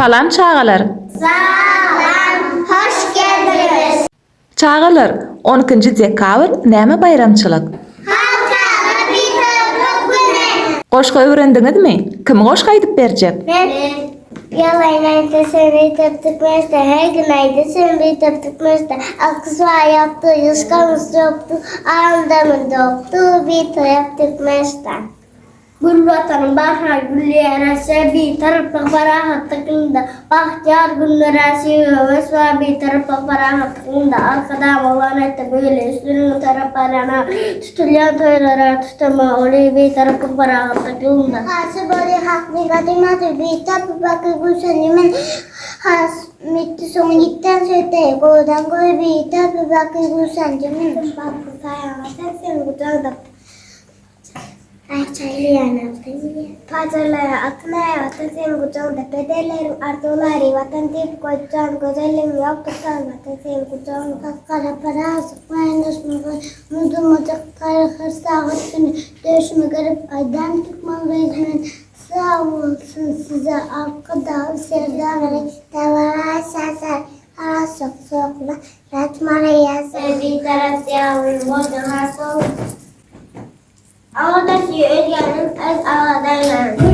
Salam çağalar. Salam, hoş geldiniz. Çağalar, 12 dekabr näme bayramçylyk? Halkara Bitaplyk güni. Goşga öwrendiňizmi? Kim goşga aýdyp berjek? Ben yalaylayda sen bitaplyk mesde, her gün ayda sen bitaplyk mesde. Aksva yaptı, yuskamız yoktu, ağındamın doktu, bitaplyk mesde. Gül vatanın bahar güllere sebi taraflık ferahatlıkında bahtiyar günlere seviyoruz ve bir taraflık ferahatlıkında arkada olan ette böyle üstünün taraflarına tutulayan toylara tutama oluyor bir taraflık ferahatlıkında. Hası böyle haklı kadimatı bir tarafı bakı gülsenimin has mitti son gitten söte godan goy bir tarafı bakı gülsenimin bakı sayamadan sen gudağda. Pazarlara atmaya vatan sen kucağında pedelerin arzuları vatan tip kocan güzelim yok tutan vatan sen kucağında kaskara para sıkmayın düşmü mudumacak kara hırsa günü dövüşme garip aydan çıkmalı izmin sağ olsun size arkada sevdanları tavara sasar ara sok sokla ratmara yazar bir taraf yavrum bozdun hasıl Ağdaki özgenin öz ağdaylar.